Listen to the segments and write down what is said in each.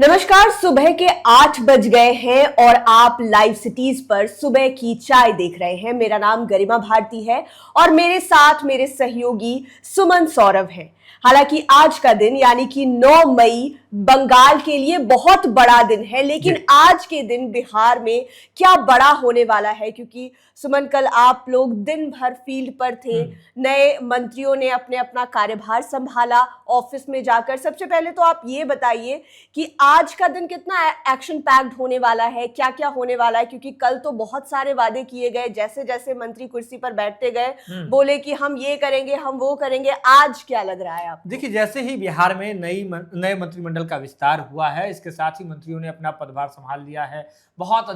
नमस्कार। सुबह के 8 बज गए हैं और आप लाइव सिटीज पर सुबह की चाय देख रहे हैं। मेरा नाम गरिमा भारती है और मेरे साथ मेरे सहयोगी सुमन सौरभ हैं। हालांकि आज का दिन यानी कि 9 मई बंगाल के लिए बहुत बड़ा दिन है, लेकिन आज के दिन बिहार में क्या बड़ा होने वाला है, क्योंकि सुमन कल आप लोग दिन भर फील्ड पर थे, नए मंत्रियों ने अपने अपना कार्यभार संभाला ऑफिस में जाकर। सबसे पहले तो आप ये बताइए कि आज का दिन कितना एक्शन पैक्ड होने वाला है, क्या क्या होने वाला है, क्योंकि कल तो बहुत सारे वादे किए गए, जैसे जैसे मंत्री कुर्सी पर बैठते गए बोले कि हम ये करेंगे हम वो करेंगे। आज क्या लग रहा है आपको? देखिए, जैसे ही बिहार में नए मंत्रिमंडल का विस्तार हुआ है, इसके साथ ही मंत्रियों ने अपना पदभार संभाल लिया है। बहुत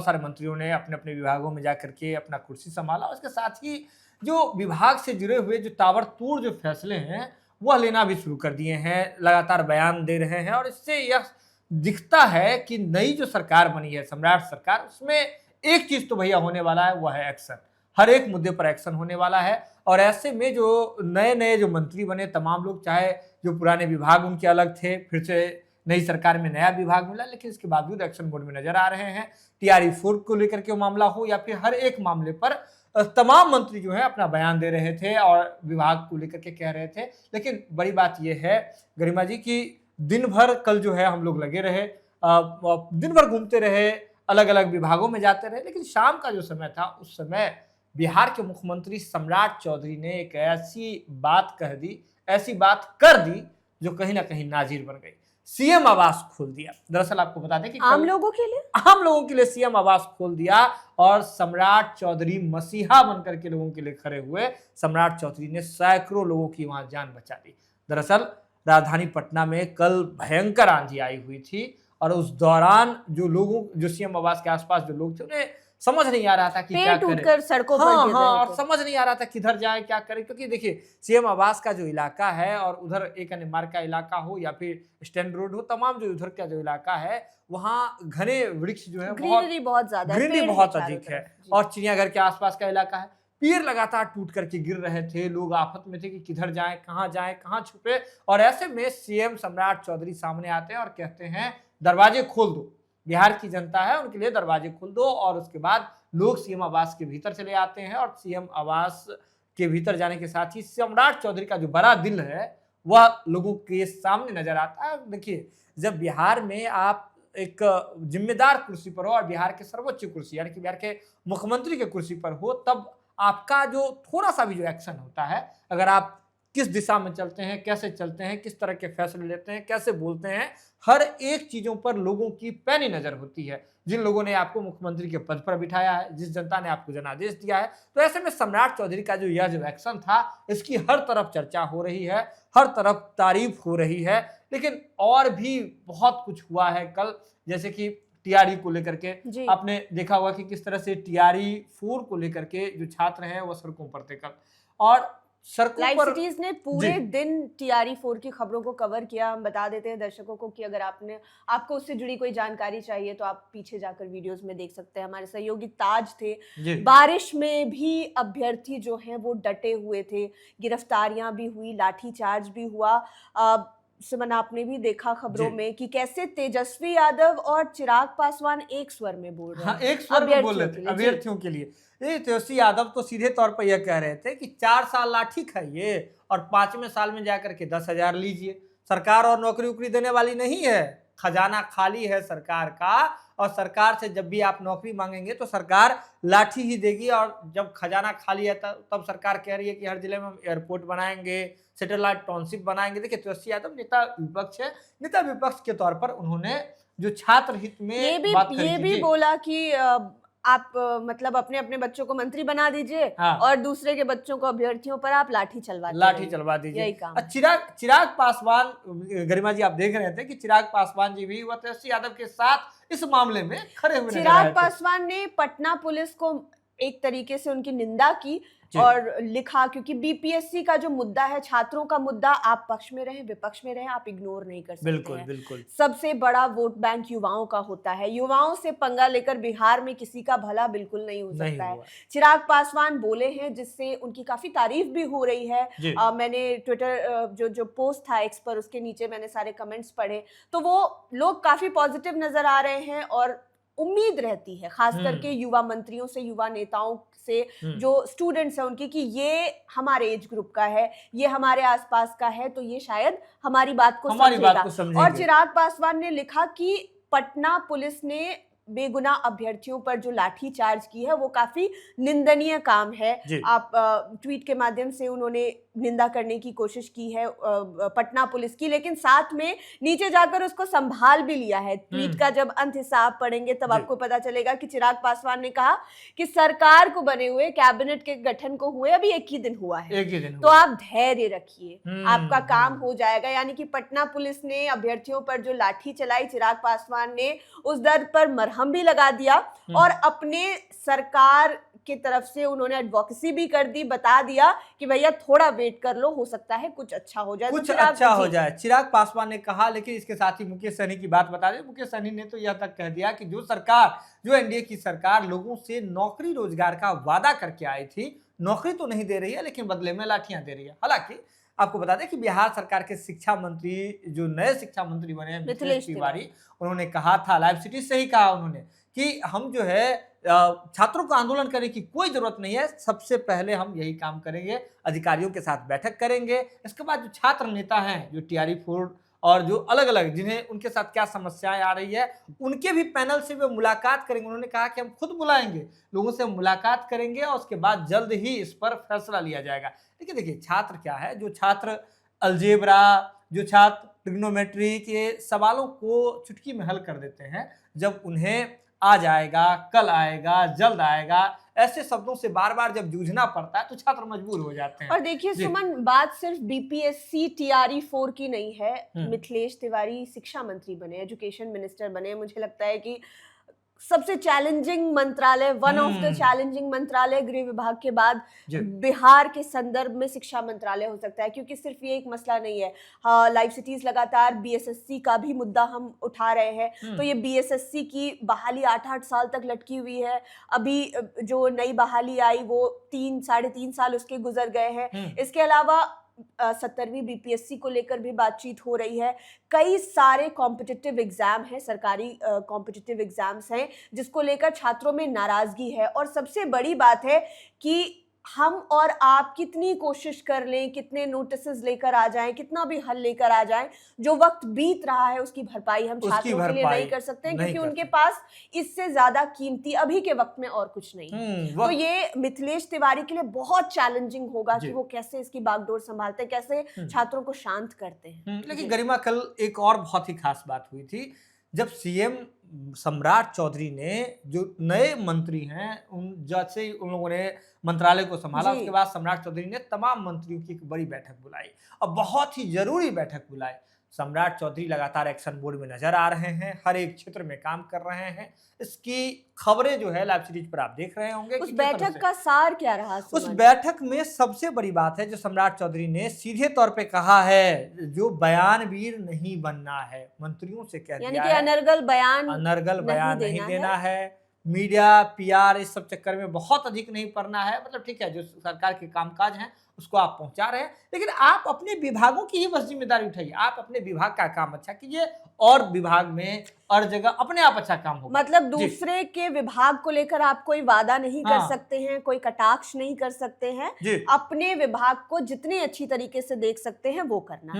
सारे मंत्रियों ने अपने अपने विभागों में जाकर के अपना कुर्सी संभाला। उसके साथ ही जो विभाग से जुड़े हुए जो ताबड़तोड़ जो फैसले हैं वह लेना भी शुरू कर दिए हैं, लगातार बयान दे रहे हैं। और इससे यह दिखता है कि नई जो सरकार बनी है, सम्राट सरकार, उसमें एक चीज तो भैया होने वाला है, वह है एक्शन। हर एक मुद्दे पर एक्शन होने वाला है। और ऐसे में जो नए नए जो मंत्री बने तमाम लोग, चाहे जो पुराने विभाग उनके अलग थे, फिर से नई सरकार में नया विभाग मिला, लेकिन इसके बावजूद एक्शन मोड में नजर आ रहे हैं। टीआरई 4 को लेकर के मामला हो या फिर हर एक मामले पर तमाम मंत्री जो है अपना बयान दे रहे थे और विभाग को लेकर के कह रहे थे। लेकिन बड़ी बात यह है गरिमा जी कि दिन भर कल जो है हम लोग लगे रहे, दिन भर घूमते रहे, अलग अलग विभागों में जाते रहे, लेकिन शाम का जो समय था उस समय बिहार के मुख्यमंत्री सम्राट चौधरी ने एक ऐसी बात कह दी, ऐसी बात कर दी जो कहीं ना कहीं नाजीर बन गई। सीएम आवास खोल दिया। दरअसल आपको बता दें कि आम लोगों के लिए सीएम आवास खोल दिया और सम्राट चौधरी मसीहा बनकर के लोगों के लिए खड़े हुए। सम्राट चौधरी ने सैकड़ों लोगों की वहां जान बचा दी। दरअसल राजधानी पटना में कल भयंकर आंधी आई हुई थी और उस दौरान जो सीएम आवास के आसपास जो लोग थे, उन्हें समझ नहीं आ रहा था कि क्या करें। सड़कों पर गिर रहे और थे। समझ नहीं आ रहा था किधर जाए क्या करें, क्योंकि देखिए सीएम आवास का जो इलाका है और उधर एक अन्य मार्ग का इलाका हो या फिर स्टैंड रोड हो, तमाम जो उधर का जो इलाका है वहाँ घने वृक्ष जो है, ग्रीनरी बहुत ज्यादा है, ग्रीनरी बहुत अधिक है और चिड़ियाघर के आसपास का इलाका है। पेड़ लगातार टूट करके गिर रहे थे, लोग आफत में थे कि किधर जाएं, कहाँ छुपे। और ऐसे में सीएम सम्राट चौधरी सामने आते हैं और कहते हैं दरवाजे खोल दो, बिहार की जनता है उनके लिए दरवाजे खोल दो। और उसके बाद लोग सीएम आवास के भीतर चले आते हैं और सीएम आवास के भीतर जाने के साथ ही सम्राट चौधरी का जो बड़ा दिल है वह लोगों के सामने नजर आता है। देखिए, जब बिहार में आप एक जिम्मेदार कुर्सी पर हो और बिहार के सर्वोच्च कुर्सी यानी कि बिहार के मुख्यमंत्री के कुर्सी पर हो, तब आपका जो थोड़ा सा भी जो एक्शन होता है, अगर आप किस दिशा में चलते हैं, कैसे चलते हैं, किस तरह के फैसले लेते हैं, कैसे बोलते हैं, हर एक चीजों पर लोगों की पैनी नजर होती है। जिन लोगों ने आपको मुख्यमंत्री के पद पर बिठाया है, जिस जनता ने आपको जनादेश दिया है, तो ऐसे में सम्राट चौधरी का यह जो एक्शन था, इसकी हर तरफ चर्चा हो रही है, हर तरफ तारीफ हो रही है। लेकिन और भी बहुत कुछ हुआ है कल, जैसे कि टीआरई को लेकर के आपने देखा होगा कि किस तरह से टीआरई 4 को लेकर के जो छात्र हैं वो सड़कों पर थे कल। और लाइव सिटीज ने पूरे दिन टीआरई 4 की खबरों को कवर किया। हम बता देते हैं दर्शकों को कि अगर आपको उससे जुड़ी कोई जानकारी चाहिए तो आप पीछे जाकर वीडियोस में देख सकते हैं। हमारे सहयोगी ताज थे। बारिश में भी अभ्यर्थी जो हैं वो डटे हुए थे, गिरफ्तारियां भी हुई, लाठीचार्ज भी हुआ। सुमन, आपने भी देखा खबरों में कि कैसे तेजस्वी यादव और चिराग पासवान एक स्वर में बोल रहे हैं। एक स्वर में बोल रहे थे अभ्यर्थियों के लिए। तेजस्वी यादव तो सीधे तौर पर यह कह रहे थे कि 4 साल लाठी खाइए और 5वें साल में जाकर के 10,000 लीजिए। सरकार और नौकरी उकरी देने वाली नहीं है, खजाना खाली है सरकार का। और सरकार से जब भी आप नौकरी मांगेंगे तो सरकार लाठी ही देगी। और जब खजाना खाली है तब सरकार कह रही है कि हर जिले में हम एयरपोर्ट बनाएंगे, सैटेलाइट टाउनशिप बनाएंगे। देखिए, तेजस्वी यादव नेता विपक्ष है, नेता विपक्ष के तौर पर उन्होंने जो छात्र हित में ये भी बोला कि आप मतलब अपने अपने बच्चों को मंत्री बना दीजिए और दूसरे के बच्चों को अभ्यर्थियों पर आप लाठी चलवा दीजिए। चिराग पासवान, गरिमा जी आप देख रहे थे कि चिराग पासवान जी भी तेजस्वी यादव के साथ इस मामले में खड़े हुए। चिराग पासवान ने पटना पुलिस को एक तरीके से उनकी निंदा की, और लिखा, क्योंकि बीपीएससी का जो मुद्दा है, छात्रों का मुद्दा, आप पक्ष में रहें विपक्ष में रहें, आप इग्नोर नहीं कर सकते बिल्कुल हैं। बिल्कुल। सबसे बड़ा वोट बैंक युवाओं का होता है, युवाओं से पंगा लेकर बिहार में किसी का भला बिल्कुल नहीं हो सकता है। चिराग पासवान बोले हैं, जिससे उनकी काफी तारीफ भी हो रही है। मैंने ट्विटर जो पोस्ट था एक्स पर, उसके नीचे मैंने सारे कमेंट्स पढ़े, तो वो लोग काफी पॉजिटिव नजर आ रहे हैं और उम्मीद रहती है खास करके युवा मंत्रियों से, युवा नेताओं से, जो स्टूडेंट्स हैं उनकी, कि ये हमारे एज ग्रुप का है, ये हमारे आसपास का है, तो ये शायद हमारी बात को समझेगा। और चिराग पासवान ने लिखा कि पटना पुलिस ने बेगुनाह अभ्यर्थियों पर जो लाठी चार्ज की है वो काफी निंदनीय काम है। आप ट्वीट के माध्यम से उन्होंने निंदा करने की कोशिश की है पटना पुलिस की, लेकिन साथ में नीचे जाकर उसको संभाल भी लिया है। ट्वीट का जब अंत हिसाब पढ़ेंगे तब आपको पता चलेगा कि चिराग पासवान ने कहा कि सरकार को बने हुए, कैबिनेट के गठन को हुए अभी 1 ही दिन हुआ है, तो आप धैर्य रखिए, आपका काम हो जाएगा। यानी कि पटना पुलिस ने अभ्यर्थियों पर जो लाठी चलाई, चिराग पासवान ने उस दर्द पर मरहम भी लगा दिया और अपने सरकार की तरफ से उन्होंने एडवोकेसी भी कर दी, बता दिया कि भैया थोड़ा वेट कर लो, हो सकता है कुछ अच्छा हो जाए, कुछ अच्छा हो जाए, चिराग पासवान ने कहा। लेकिन इसके साथ ही मुकेश सहनी की बात बता दें। मुकेश सहनी ने तो यह तक कह दिया कि जो सरकार, जो एनडीए की सरकार लोगों से नौकरी रोजगार का वादा करके आई थी, नौकरी तो नहीं दे रही है लेकिन बदले में लाठियां दे रही है। हालांकि आपको बता दें कि बिहार सरकार के शिक्षा मंत्री, जो नए शिक्षा मंत्री बने हैं मिथिलेश तिवारी, उन्होंने कहा था, लाइव सिटी से ही कहा उन्होंने, कि हम जो है छात्रों को आंदोलन करने की कोई जरूरत नहीं है, सबसे पहले हम यही काम करेंगे, अधिकारियों के साथ बैठक करेंगे, इसके बाद जो छात्र नेता हैं, जो टीआरई 4 और जो अलग अलग, जिन्हें उनके साथ क्या समस्याएं आ रही है, उनके भी पैनल से वे मुलाकात करेंगे। उन्होंने कहा कि हम खुद बुलाएंगे, लोगों से मुलाकात करेंगे और उसके बाद जल्द ही इस पर फैसला लिया जाएगा। लेकिन देखिए, छात्र क्या है, जो छात्र अलजेब्रा, जो छात्र ट्रिग्नोमेट्री के सवालों को चुटकी में हल कर देते हैं, जब उन्हें आ जाएगा, कल आएगा, जल्द आएगा, ऐसे शब्दों से बार बार जब जूझना पड़ता है तो छात्र मजबूर हो जाते हैं। और देखिए सुमन, बात सिर्फ बीपीएससी टीआरई 4 की नहीं है। मिथिलेश तिवारी शिक्षा मंत्री बने, एजुकेशन मिनिस्टर बने, मुझे लगता है कि सबसे चैलेंजिंग मंत्रालय, वन ऑफ द चैलेंजिंग मंत्रालय गृह विभाग के बाद बिहार के संदर्भ में शिक्षा मंत्रालय हो सकता है, क्योंकि सिर्फ ये एक मसला नहीं है। हाँ, लाइव सिटीज लगातार बीएसएससी का भी मुद्दा हम उठा रहे हैं, तो ये बीएसएससी की बहाली 8-8 साल तक लटकी हुई है। अभी जो नई बहाली आई वो 3-3.5 साल उसके गुजर गए हैं। इसके अलावा 17वीं बीपीएससी को लेकर भी बातचीत हो रही है। कई सारे कॉम्पिटिटिव एग्जाम हैं, सरकारी कॉम्पिटिटिव एग्जाम्स हैं, जिसको लेकर छात्रों में नाराजगी है। और सबसे बड़ी बात है कि हम और आप कितनी कोशिश कर लें, कितने नोटिसेस लेकर आ जाएं, कितना भी हल लेकर आ जाएं, जो वक्त बीत रहा है उसकी भरपाई हम छात्रों के लिए नहीं कर सकते हैं, क्योंकि उनके पास इससे ज्यादा कीमती अभी के वक्त में और कुछ नहीं है। तो ये मिथिलेश तिवारी के लिए बहुत चैलेंजिंग होगा कि वो कैसे इसकी बागडोर संभालते हैं, कैसे छात्रों को शांत करते हैं। लेकिन गरिमा, कल एक और बहुत ही खास बात हुई थी, जब सीएम सम्राट चौधरी ने, जो नए मंत्री हैं, उन जैसे ही उन लोगों ने मंत्रालय को संभाला, उसके बाद सम्राट चौधरी ने तमाम मंत्रियों की एक बड़ी बैठक बुलाई और बहुत ही जरूरी बैठक बुलाई। सम्राट चौधरी लगातार एक्शन बोर्ड में नजर आ रहे हैं, हर एक क्षेत्र में काम कर रहे हैं। इसकी खबरें जो है लाइव सीरीज पर आप देख रहे होंगे। उस बैठक का सार क्या रहा? उस बैठक में सबसे बड़ी बात है जो सम्राट चौधरी ने सीधे तौर पे कहा है, जो बयानवीर नहीं बनना है, मंत्रियों से कह दिया है, अनर्गल बयान नहीं देना है, मीडिया पीआर इस सब चक्कर में बहुत अधिक नहीं पड़ना है। मतलब ठीक है, जो सरकार के कामकाज हैं उसको आप पहुंचा रहे हैं, लेकिन आप अपने विभागों की ही बस जिम्मेदारी उठाइए, आप अपने विभाग का काम अच्छा कीजिए और विभाग में और जगह अपने आप अच्छा काम होगा। मतलब दूसरे के विभाग को लेकर आप कोई वादा नहीं कर सकते हैं, कोई कटाक्ष नहीं कर सकते हैं, अपने विभाग को जितनी अच्छी तरीके से देख सकते हैं वो करना।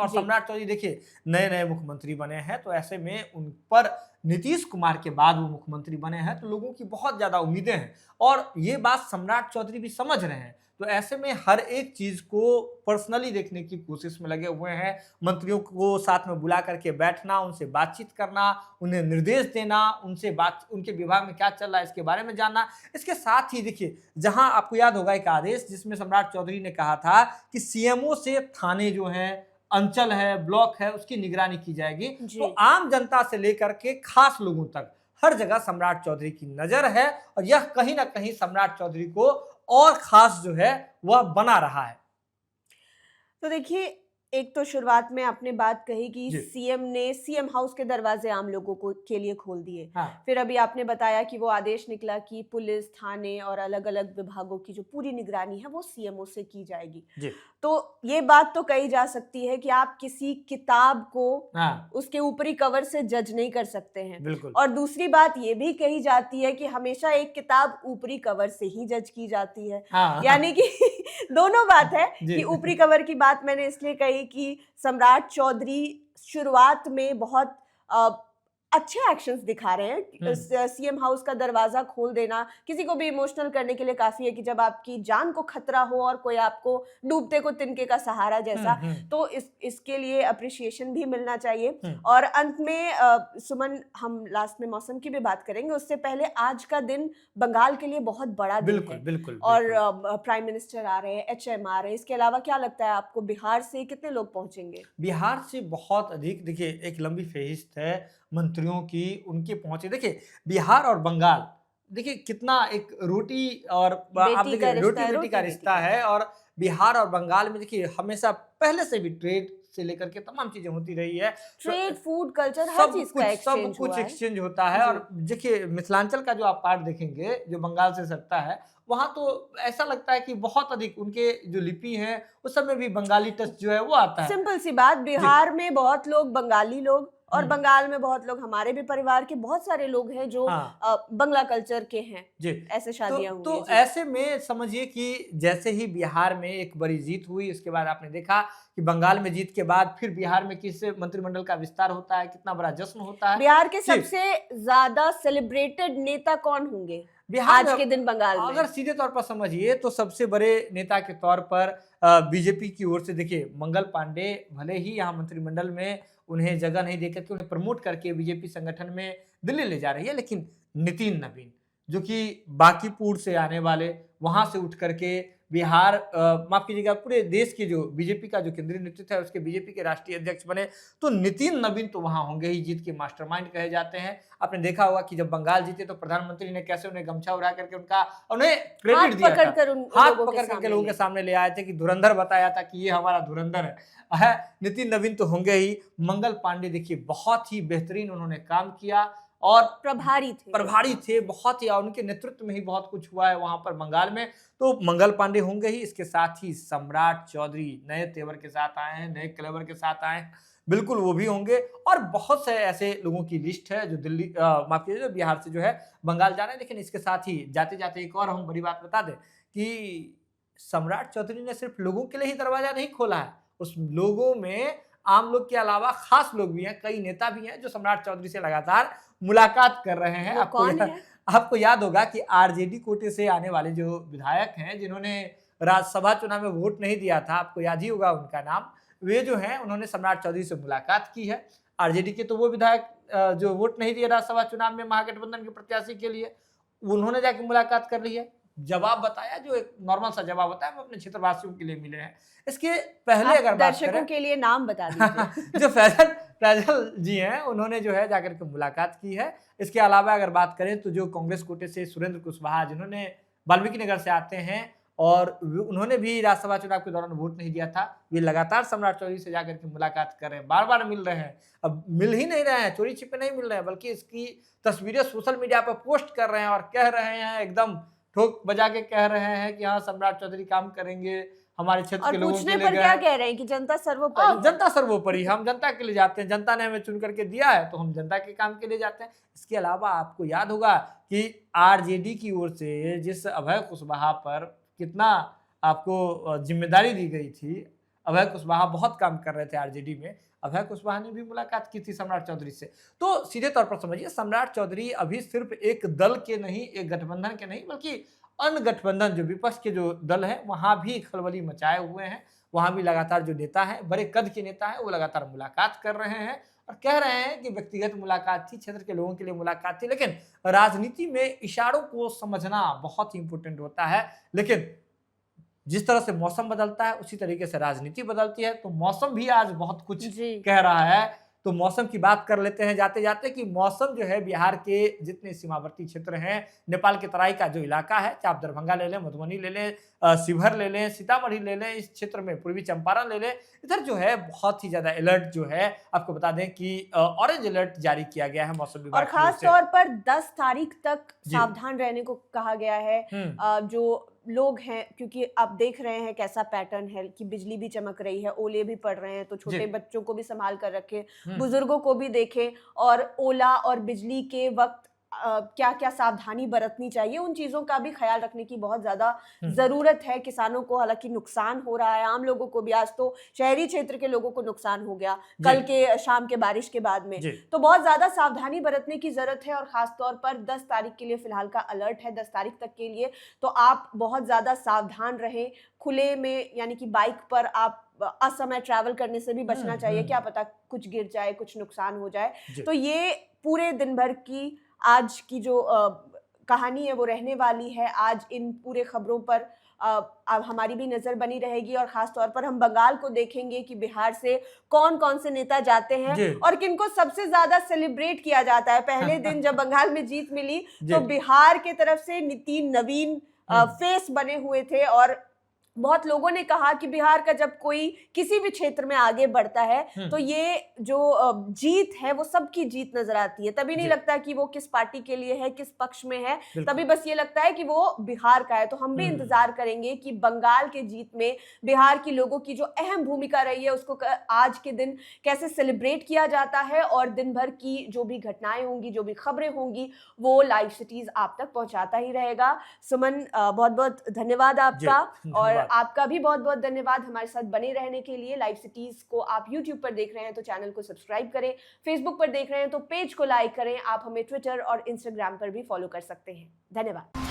और सम्राट चौधरी देखिए नए नए मुख्यमंत्री बने हैं, तो ऐसे में उन पर नीतीश कुमार के बाद वो मुख्यमंत्री बने हैं, तो लोगों की बहुत ज्यादा उम्मीदें हैं और ये बात सम्राट चौधरी भी समझ रहे हैं। तो ऐसे में हर एक चीज को पर्सनली देखने की कोशिश में लगे हुए हैं। मंत्रियों को साथ में बुला करके बैठना, उनसे बातचीत करना, उन्हें निर्देश देना, उनसे उनके विभाग में क्या चल रहा है इसके बारे में जानना। इसके साथ ही देखिए, जहां आपको याद होगा एक आदेश जिसमें सम्राट चौधरी ने कहा था कि सीएमओ से थाने जो है, अंचल है, ब्लॉक है, उसकी निगरानी की जाएगी। तो आम जनता से लेकर के खास लोगों तक हर जगह सम्राट चौधरी की नजर है और यह कहीं ना कहीं सम्राट चौधरी को और खास जो है वह बना रहा है। तो देखिए, एक तो शुरुआत में आपने बात कही कि जी। सीएम ने सीएम हाउस के दरवाजे आम लोगों को के लिए खोल दिए। हाँ। फिर अभी आपने बताया कि वो आदेश निकला कि पुलिस, थाने और अलग-अलग विभागों की जो पूरी निगरानी है वो सीएमओ से की जाएगी। जी। तो ये बात तो कही जा सकती है कि आप किसी किताब को हाँ, उसके ऊपरी कवर से जज नहीं कर सकते हैं। बिल्कुल। और दूसरी बात ये भी कही जाती है कि हमेशा एक किताब ऊपरी कवर से ही जज की जाती है। हाँ, यानी कि दोनों बात है जी। कि ऊपरी कवर की बात मैंने इसलिए कही कि सम्राट चौधरी शुरुआत में बहुत अच्छे एक्शंस दिखा रहे हैं। सीएम हाउस का दरवाजा खोल देना किसी को भी इमोशनल करने के लिए काफी है कि जब आपकी जान को खतरा हो और कोई आपको डूबते को तिनके का सहारा जैसा, तो इसके लिए अप्रिसिएशन भी मिलना चाहिए। और अंत में सुमन, हम लास्ट में मौसम की भी बात करेंगे, उससे पहले आज का दिन बंगाल के लिए बहुत बड़ा दिन बिल्कुल, है। बिल्कुल, और बिल्कुल। प्राइम मिनिस्टर आ रहे हैं, एचएम आ रहे हैं। इसके अलावा क्या लगता है आपको, बिहार से कितने लोग पहुंचेंगे? बिहार से बहुत अधिक, देखिए एक लंबी फहरिस्त है मंत्रियों की, उनके पहुंचे। देखिए बिहार और बंगाल, देखिए कितना एक रोटी और आप बेटी का देखिए रिश्ता रोटी है, बेटी का रोटी रिश्ता बेटी का है। और बिहार और बंगाल में देखिए हमेशा पहले से भी ट्रेड से लेकर के तमाम चीजें होती रही है। ट्रेड, फूड, कल्चर, हर सब चीज कुछ का सब एक्सचेंज कुछ हुआ है। एक्सचेंज होता है। जी। और देखिए मिथिलांचल का जो आप पार्ट देखेंगे जो बंगाल से सटता है, वहां तो ऐसा लगता है कि बहुत अधिक उनके जो लिपि है उस सब में भी बंगाली टच जो है वो आता है। सिंपल सी बात, जी। बिहार में बहुत लोग बंगाली लोग और हम्म। बंगाल में बहुत लोग, हमारे भी परिवार के बहुत सारे लोग हैं जो हाँ। बंगला कल्चर के हैं। जी। ऐसे शादियां हुई है। तो जी। ऐसे में समझिए कि जैसे ही बिहार में एक बड़ी जीत हुई, इसके बाद आपने देखा कि बंगाल में जीत के बाद फिर बिहार में किस मंत्रिमंडल का विस्तार होता है, कितना बड़ा जश्न होता है। बिहार के जी। सबसे ज्यादा सेलिब्रेटेड नेता कौन होंगे बिहार आज में के दिन बंगाल अगर में? सीधे तौर पर समझिए तो सबसे बड़े नेता के तौर पर बीजेपी की ओर से देखिए मंगल पांडे, भले ही यहाँ मंत्रिमंडल में उन्हें जगह नहीं देकर के उन्हें प्रमोट करके बीजेपी संगठन में दिल्ली ले जा रही है, लेकिन नितिन नवीन जो कि बांकीपुर से आने वाले, वहां से उठ करके बिहार, माफ कीजिएगा, पूरे देश के जो बीजेपी का जो केंद्रीय नेतृत्व है उसके बीजेपी के राष्ट्रीय अध्यक्ष बने, तो नितिन नवीन तो वहां होंगे ही, जीत के मास्टरमाइंड कहे जाते हैं। आपने देखा होगा कि जब बंगाल जीते तो प्रधानमंत्री ने कैसे उन्हें गमछा उड़ा करके उन्हें क्रेडिट दिया था, हाथ पकड़ करके लोगों के सामने ले आए थे कि धुरंधर बताया था कि ये हमारा धुरंधर है। नितिन नवीन तो होंगे ही। मंगल पांडे देखिए बहुत ही बेहतरीन उन्होंने काम किया और प्रभारी थे बहुत ही, और उनके नेतृत्व में ही बहुत कुछ हुआ है वहां पर बंगाल में। तो मंगल पांडे होंगे ही। इसके साथ ही सम्राट चौधरी नए तेवर के साथ आए हैं, नए क्लेवर के साथ आए हैं, बिल्कुल वो भी होंगे। और बहुत से ऐसे लोगों की लिस्ट है जो दिल्ली, माफ कीजिए, बिहार से जो है बंगाल जा रहे हैं। लेकिन इसके साथ ही जाते जाते एक और हम बड़ी बात बता दें कि सम्राट चौधरी ने सिर्फ लोगों के लिए ही दरवाजा नहीं खोला है, उस लोगों में आम लोग के अलावा खास लोग भी हैं, कई नेता भी हैं जो सम्राट चौधरी से लगातार मुलाकात कर रहे हैं। आपको याद होगा कि आरजेडी कोटे से आने वाले जो विधायक हैं जिन्होंने राज्यसभा चुनाव में वोट नहीं दिया था, आपको याद ही होगा उनका नाम, वे जो हैं उन्होंने सम्राट चौधरी से मुलाकात की है। आरजेडी के तो वो विधायक जो वोट नहीं दिए राज्यसभा चुनाव में महागठबंधन के प्रत्याशी के लिए, उन्होंने जाके मुलाकात कर ली है, जवाब बताया, जो एक नॉर्मल सा जवाब होता है, हम अपने क्षेत्रवासियों के लिए मिले हैं। इसके पहले अगर बात दर्शकों करें के लिए नाम बता दीजिए। जो फैजल जी हैं उन्होंने जो है जाकर के मुलाकात की है। इसके अलावा अगर बात करें तो जो कांग्रेस कोटे से सुरेंद्र कुशवाहा, जिन्होंने वाल्मीकि नगर से आते हैं और उन्होंने भी राज्यसभा चुनाव के दौरान वोट नहीं दिया था, वे लगातार सम्राट चौधरी से जाकर के मुलाकात कर रहे हैं, बार बार मिल रहे हैं। अब मिल ही नहीं रहे हैं, चोरी छिपे नहीं मिल रहे हैं, बल्कि इसकी तस्वीरें सोशल मीडिया पर पोस्ट कर रहे हैं और कह रहे हैं, एकदम ठोक बजा के कह रहे हैं कि हाँ सम्राट चौधरी काम करेंगे हमारे क्षेत्र के लोगों के लिए। पूछने पर क्या कह रहे हैं कि जनता सर्वोपरि, जनता सर्वोपरि, हम जनता के लिए जाते हैं, जनता ने हमें चुन करके दिया है तो हम जनता के काम के लिए जाते हैं। इसके अलावा आपको याद होगा कि आरजेडी की ओर से जिस अभय कुशवाहा पर कितना आपको जिम्मेदारी दी गई थी, अभय कुशवाहा बहुत काम कर रहे थे आरजेडी में, अभय कुशवाहा ने भी मुलाकात की थी सम्राट चौधरी से। तो सीधे तौर पर समझिए सम्राट चौधरी अभी सिर्फ एक दल के नहीं, एक गठबंधन के नहीं, बल्कि अन्य गठबंधन जो विपक्ष के जो दल है वहां भी खलबली मचाए हुए हैं। वहां भी लगातार जो नेता है, बड़े कद के नेता है, वो लगातार मुलाकात कर रहे हैं और कह रहे हैं कि व्यक्तिगत मुलाकात थी, क्षेत्र के लोगों के लिए मुलाकात थी, लेकिन राजनीति में इशारों को समझना बहुत ही इंपॉर्टेंट होता है। लेकिन जिस तरह से मौसम बदलता है उसी तरीके से राजनीति बदलती है। तो मौसम भी आज बहुत कुछ कह रहा है तो मौसम की बात कर लेते हैं जाते जाते कि मौसम जो है बिहार के जितने सीमावर्ती क्षेत्र हैं, नेपाल के तराई का जो इलाका है, चाहे आप दरभंगा ले लें, मधुबनी ले लें, शिवहर ले लें, सीतामढ़ी ले लें, इस क्षेत्र में पूर्वी चंपारण ले लें, इधर जो है बहुत ही ज्यादा अलर्ट जो है, आपको बता दें कि ऑरेंज अलर्ट जारी किया गया है मौसम विभाग और की ओर खास से। तौर पर 10 तारीख तक जी। सावधान रहने को कहा गया है। जो लोग हैं, क्योंकि आप देख रहे हैं कैसा पैटर्न है कि बिजली भी चमक रही है, ओले भी पड़ रहे हैं, तो छोटे जी। बच्चों को भी संभाल कर रखें, हम्म। बुजुर्गों को भी देखें, और ओला और बिजली के वक्त क्या क्या सावधानी बरतनी चाहिए, उन चीज़ों का भी ख्याल रखने की बहुत ज़्यादा ज़रूरत है। किसानों को हालांकि नुकसान हो रहा है, आम लोगों को भी, आज तो शहरी क्षेत्र के लोगों को नुकसान हो गया कल के शाम के बारिश के बाद में, तो बहुत ज़्यादा सावधानी बरतने की ज़रूरत है। और ख़ास तौर पर 10 तारीख के लिए फ़िलहाल का अलर्ट है, 10 तारीख तक के लिए, तो आप बहुत ज़्यादा सावधान रहें। खुले में यानी कि बाइक पर आप असमय ट्रैवल करने से भी बचना चाहिए, क्या पता कुछ गिर जाए, कुछ नुकसान हो जाए। तो ये पूरे दिन भर की आज की जो कहानी है वो रहने वाली है। आज इन पूरे खबरों पर अब हमारी भी नजर बनी रहेगी, और खास तौर पर हम बंगाल को देखेंगे कि बिहार से कौन कौन से नेता जाते हैं और किनको सबसे ज्यादा सेलिब्रेट किया जाता है। पहले दिन जब बंगाल में जीत मिली तो बिहार के तरफ से नितिन नवीन फेस बने हुए थे, और बहुत लोगों ने कहा कि बिहार का जब कोई किसी भी क्षेत्र में आगे बढ़ता है तो ये जो जीत है वो सबकी जीत नजर आती है। तभी नहीं लगता कि वो किस पार्टी के लिए है, किस पक्ष में है, तभी बस ये लगता है कि वो बिहार का है। तो हम भी इंतजार करेंगे कि बंगाल के जीत में बिहार की लोगों की जो अहम भूमिका रही है उसको आज के दिन कैसे सेलिब्रेट किया जाता है, और दिन भर की जो भी घटनाएं होंगी, जो भी खबरें होंगी, वो लाइव सिटीज आप तक पहुंचाता ही रहेगा। सुमन, बहुत बहुत धन्यवाद आपका, और आपका भी बहुत बहुत धन्यवाद हमारे साथ बने रहने के लिए। लाइव सिटीज को आप YouTube पर देख रहे हैं तो चैनल को सब्सक्राइब करें, फेसबुक पर देख रहे हैं तो पेज को लाइक करें, आप हमें ट्विटर और इंस्टाग्राम पर भी फॉलो कर सकते हैं। धन्यवाद।